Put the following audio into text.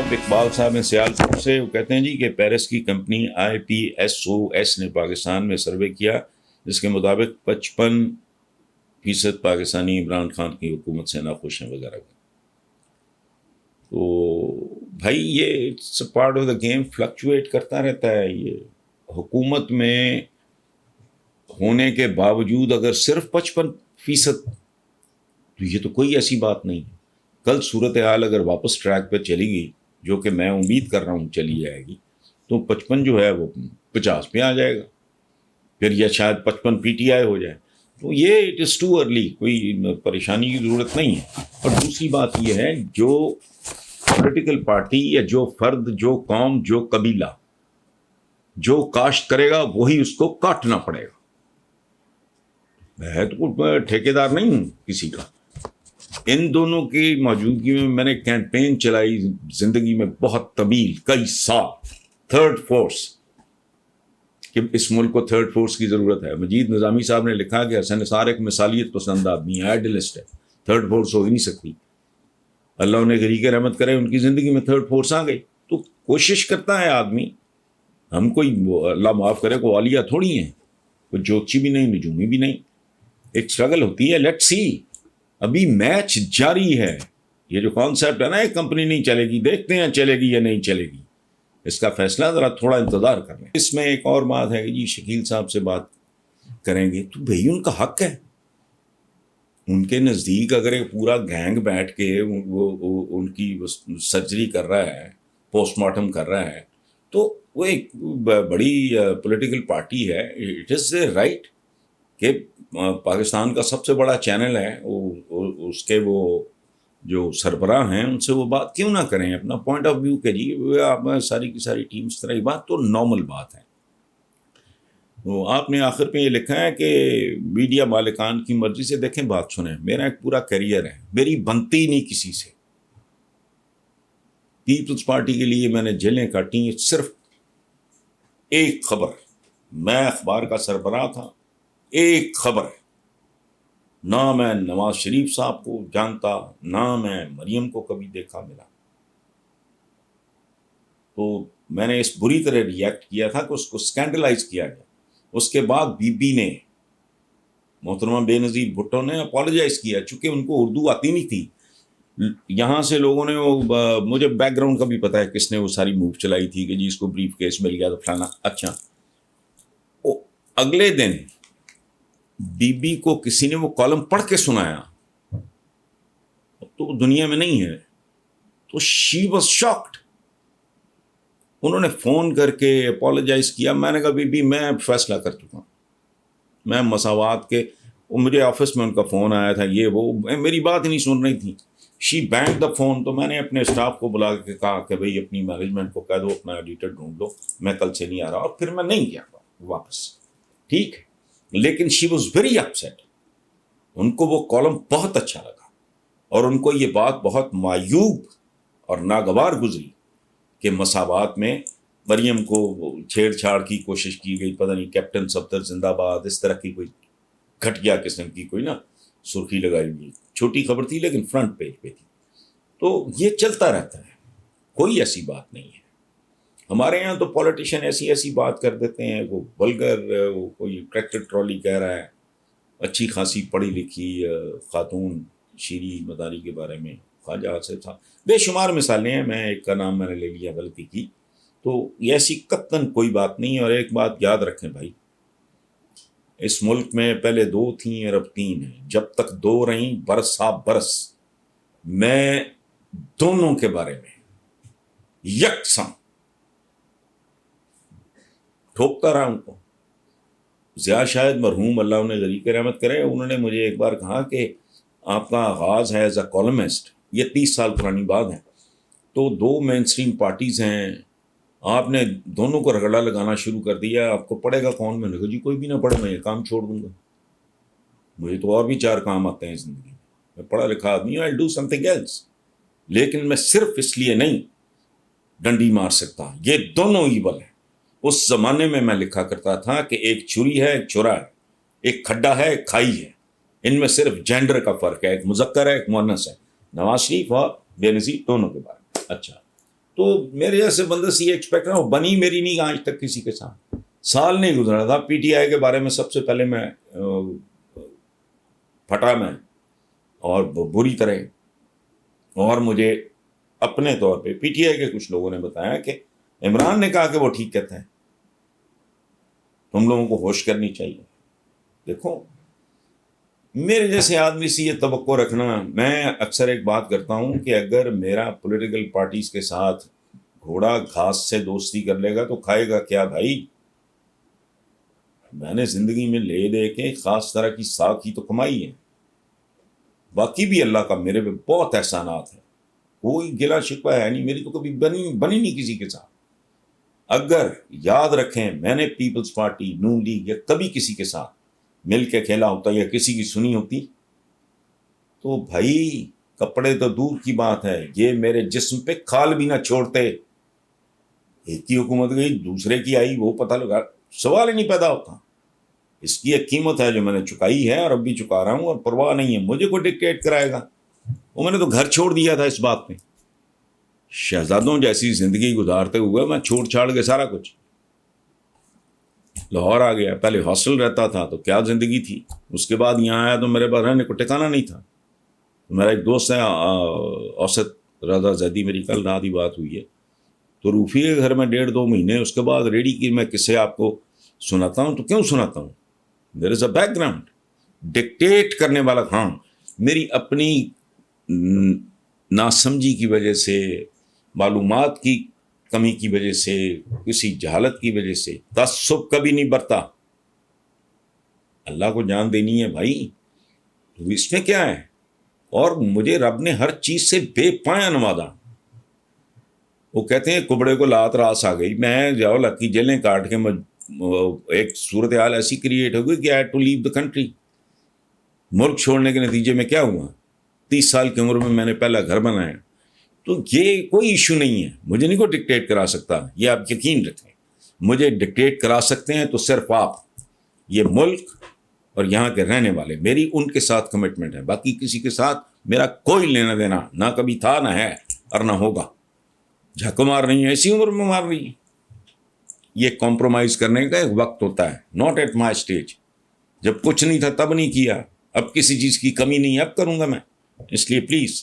صاحب اقبال صاحب ہیں سیالکوٹ سے، وہ کہتے ہیں جی کہ پیرس کی کمپنی IPSOS نے پاکستان میں سروے کیا جس کے مطابق 55% پاکستانی عمران خان کی حکومت سے ناخوش ہیں وغیرہ۔ تو بھائی یہ it's part of the game, fluctuate کرتا رہتا ہے یہ۔ حکومت میں ہونے کے باوجود اگر صرف 55%، تو یہ تو کوئی ایسی بات نہیں ہے۔ کل صورتحال اگر واپس ٹریک پہ چلی گئی، جو کہ میں امید کر رہا ہوں چلی جائے گی، تو 55 جو ہے وہ 50 پہ آ جائے گا، پھر یا شاید 55 PTI ہو جائے۔ تو یہ اٹ از ٹو ارلی، کوئی پریشانی کی ضرورت نہیں ہے۔ اور دوسری بات یہ ہے، جو پولیٹیکل پارٹی یا جو فرد، جو قوم، جو قبیلہ جو کاشت کرے گا وہی اس کو کاٹنا پڑے گا۔ میں تو ٹھیکیدار نہیں ہوں کسی کا۔ ان دونوں کی موجودگی میں نے کیمپین چلائی زندگی میں بہت طویل، کئی سال، تھرڈ فورس، کہ اس ملک کو تھرڈ فورس کی ضرورت ہے۔ مجید نظامی صاحب نے لکھا کہ حسن نثار ایک مثالیت پسند آدمی ہے، آئیڈلسٹ ہے، تھرڈ فورس ہو ہی نہیں سکتی۔ اللہ انہیں غریق رحمت کرے، ان کی زندگی میں تھرڈ فورس آ گئی۔ تو کوشش کرتا ہے آدمی، ہم کوئی اللہ معاف کرے کو عالیہ تھوڑی ہیں، کوئی جوتشی بھی نہیں، نجومی بھی نہیں۔ ایک اسٹرگل ہوتی ہے، لیٹ سی، ابھی میچ جاری ہے۔ یہ جو کانسیپٹ ہے نا، ایک کمپنی نہیں چلے گی، دیکھتے ہیں چلے گی یا نہیں چلے گی، اس کا فیصلہ ذرا تھوڑا انتظار کر لیں۔ اس میں ایک اور بات ہے کہ جی شکیل صاحب سے بات کریں گے تو بھئی ان کا حق ہے۔ ان کے نزدیک اگر ایک پورا گینگ بیٹھ کے وہ ان کی سرجری کر رہا ہے، پوسٹ مارٹم کر رہا ہے، تو وہ ایک بڑی پولیٹیکل پارٹی ہے، اٹ از اے رائٹ کہ پاکستان کا سب سے بڑا چینل ہے، اس کے وہ جو سربراہ ہیں ان سے وہ بات کیوں نہ کریں اپنا پوائنٹ آف ویو کہ جی آپ ساری کی ساری ٹیم اس طرح کی بات تو نارمل بات ہے۔ تو آپ نے آخر پہ یہ لکھا ہے کہ میڈیا مالکان کی مرضی سے، دیکھیں بات سنیں، میرا ایک پورا کیریئر ہے، میری بنتی نہیں کسی سے۔ پیپلز پارٹی کے لیے میں نے جیلیں کاٹی، صرف ایک خبر، میں اخبار کا سربراہ تھا، ایک خبر ہے، نہ میں نواز شریف صاحب کو جانتا، نہ میں مریم کو کبھی دیکھا ملا۔ تو میں نے اس بری طرح ریئیکٹ کیا تھا کہ اس کو سکینڈلائز کیا گیا۔ اس کے بعد بی بی نے، محترمہ بے نظیر بھٹو نے اپالوجائز کیا، چونکہ ان کو اردو آتی نہیں تھی۔ یہاں سے لوگوں نے مجھے بیک گراؤنڈ کا بھی پتا ہے کس نے وہ ساری موو چلائی تھی کہ جی اس کو بریف کیس مل گیا تو فلانا۔ اچھا، اگلے دن بی بی کو کسی نے وہ کالم پڑھ کے سنایا، تو دنیا میں نہیں ہے، تو شی واز شاکڈ۔ انہوں نے فون کر کے اپالوجائز کیا۔ میں نے کہا بی بی میں فیصلہ کر چکا ہوں، میں مساوات کے، مجھے آفس میں ان کا فون آیا تھا، یہ وہ میری بات ہی نہیں سن رہی تھی۔ شی بینک دا فون۔ تو میں نے اپنے اسٹاف کو بلا کے کہا کہ بھئی اپنی مینجمنٹ کو کہہ دو اپنا ایڈیٹر ڈھونڈ لو، میں کل سے نہیں آ رہا، اور پھر میں نہیں گیا واپس، ٹھیک ہے۔ لیکن شی واز ویری اپسیٹ، ان کو وہ کالم بہت اچھا لگا، اور ان کو یہ بات بہت معیوب اور ناگوار گزری کہ مساوات میں مریم کو چھیڑ چھاڑ کی کوشش کی گئی، پتہ نہیں کیپٹن صفدر زندہ باد، اس طرح کی کوئی گھٹیا قسم کی کوئی نا سرخی لگائی ہوئی، چھوٹی خبر تھی لیکن فرنٹ پیج پہ تھی۔ تو یہ چلتا رہتا ہے، کوئی ایسی بات نہیں ہے۔ ہمارے یہاں تو پولیٹیشین ایسی بات کر دیتے ہیں، وہ ولگر، وہ کوئی ٹریکٹر ٹرالی کہہ رہا ہے، اچھی خاصی پڑھی لکھی خاتون شیری مداری کے بارے میں، خواجہ آصف تھا، بے شمار مثالیں ہیں، میں ایک کا نام میں نے لے لیا، غلطی کی۔ تو ایسی قطعاً کوئی بات نہیں۔ اور ایک بات یاد رکھیں بھائی، اس ملک میں پہلے 2 تھیں اور اب 3 ہیں، جب تک 2 رہیں برسا برس میں دونوں کے بارے میں یکساں ٹھوکتا رہا ان کو۔ ضیاء شاہد مرحوم، اللہ انہیں غریق رحمت کرے، انہوں نے مجھے ایک بار کہا کہ آپ کا آغاز ہے ایز اے کالمسٹ، یہ 30 سال پرانی بات ہے، تو 2 مین اسٹریم پارٹیز ہیں، آپ نے دونوں کو رگڑا لگانا شروع کر دیا، آپ کو پڑھے گا کون؟ میں نے کہا جی کوئی بھی نہ پڑھے، میں یہ کام چھوڑ دوں گا، مجھے تو اور بھی 4 کام آتے ہیں زندگی میں پڑھا لکھا آدمی ہوں، I'll do something else۔ لیکن میں صرف اس لیے نہیں ڈنڈی مار سکتا، یہ دونوں ایول ہیں۔ اس زمانے میں لکھا کرتا تھا کہ ایک چھری ہے، ایک چھرا ہے، ایک کھڈا ہے، ایک کھائی ہے، ان میں صرف جینڈر کا فرق ہے، ایک مذکر ہے، ایک مؤنث ہے۔ نواز شریف اور بے نظیر دونوں کے بارے میں۔ اچھا، تو میرے جیسے بندے سے یہ ایکسپیکٹ کرنا، بنی میری نہیں آج تک کسی کے ساتھ، سال نہیں گزرا تھا پی ٹی آئی کے بارے میں سب سے پہلے میں پھٹا میں اور بری طرح، اور مجھے اپنے طور پہ پی ٹی آئی کے کچھ لوگوں نے بتایا کہ عمران نے کہا کہ وہ ٹھیک کہتا ہے، تم لوگوں کو ہوش کرنی چاہیے۔ دیکھو میرے جیسے آدمی سے یہ توقع رکھنا، میں اکثر ایک بات کرتا ہوں کہ اگر میرا پولیٹیکل پارٹیز کے ساتھ گھوڑا گھاس سے دوستی کر لے گا تو کھائے گا کیا بھائی؟ میں نے زندگی میں لے دے کے خاص طرح کی ساکھ ہی تو کمائی ہے، باقی بھی اللہ کا میرے پہ بہت احسانات ہیں، کوئی گلا شکوہ ہے نہیں، میری تو کبھی بنی نہیں کسی کے ساتھ۔ اگر یاد رکھیں میں نے پیپلز پارٹی، نون لیگ یا کبھی کسی کے ساتھ مل کے کھیلا ہوتا یا کسی کی سنی ہوتی تو بھائی کپڑے تو دور کی بات ہے، یہ میرے جسم پہ کھال بھی نہ چھوڑتے۔ ایک کی حکومت گئی دوسرے کی آئی، وہ پتہ لگا، سوال ہی نہیں پیدا ہوتا۔ اس کی ایک قیمت ہے جو میں نے چکائی ہے اور اب بھی چکا رہا ہوں، اور پرواہ نہیں ہے مجھے کوئی ڈکٹیٹ کرائے گا۔ وہ میں نے تو گھر چھوڑ دیا تھا اس بات پہ، شہزادوں جیسی زندگی گزارتے ہوئے میں چھوڑ چھاڑ کے سارا کچھ لاہور آ گیا۔ پہلے ہاسٹل رہتا تھا تو کیا زندگی تھی، اس کے بعد یہاں آیا تو میرے پاس رہنے کو ٹھکانا نہیں تھا۔ میرا ایک دوست ہے اوسط رضا زیدی، میری کل رات ہی بات ہوئی ہے، تو روفی کے گھر میں 1.5-2 مہینے، اس کے بعد ریڈی کی میں قصے آپ کو سناتا ہوں تو کیوں سناتا ہوں، دیر از اے بیک گراؤنڈ۔ ڈکٹیٹ کرنے والا، ہاں میری اپنی ناسمجھی کی وجہ سے، معلومات کی کمی کی وجہ سے، کسی جہالت کی وجہ سے تعصب کبھی نہیں برتا۔ اللہ کو جان دینی ہے بھائی، تو اس میں کیا ہے؟ اور مجھے رب نے ہر چیز سے بے پایا نوازا۔ وہ کہتے ہیں کبڑے کو لات راس آ گئی، میں جاؤ لکی جیلیں کاٹ کے ایک صورتحال ایسی کریٹ ہو گئی کہ آئی ٹو لیو دا کنٹری۔ ملک چھوڑنے کے نتیجے میں کیا ہوا، 30 سال کی عمر میں نے پہلا گھر بنایا۔ تو یہ کوئی ایشو نہیں ہے، مجھے نہیں کوئی ڈکٹیٹ کرا سکتا، یہ آپ یقین رکھیں۔ مجھے ڈکٹیٹ کرا سکتے ہیں تو صرف آپ، یہ ملک اور یہاں کے رہنے والے، میری ان کے ساتھ کمٹمنٹ ہے، باقی کسی کے ساتھ میرا کوئی لینا دینا نہ کبھی تھا، نہ ہے اور نہ ہوگا۔ جھک مار رہی ہیں، ایسی عمر میں مار رہی ہیں۔ یہ کمپرومائز کرنے کا ایک وقت ہوتا ہے، ناٹ ایٹ مائی اسٹیج۔ جب کچھ نہیں تھا تب نہیں کیا، اب کسی چیز کی کمی نہیں، اب کروں گا میں، اس لیے پلیز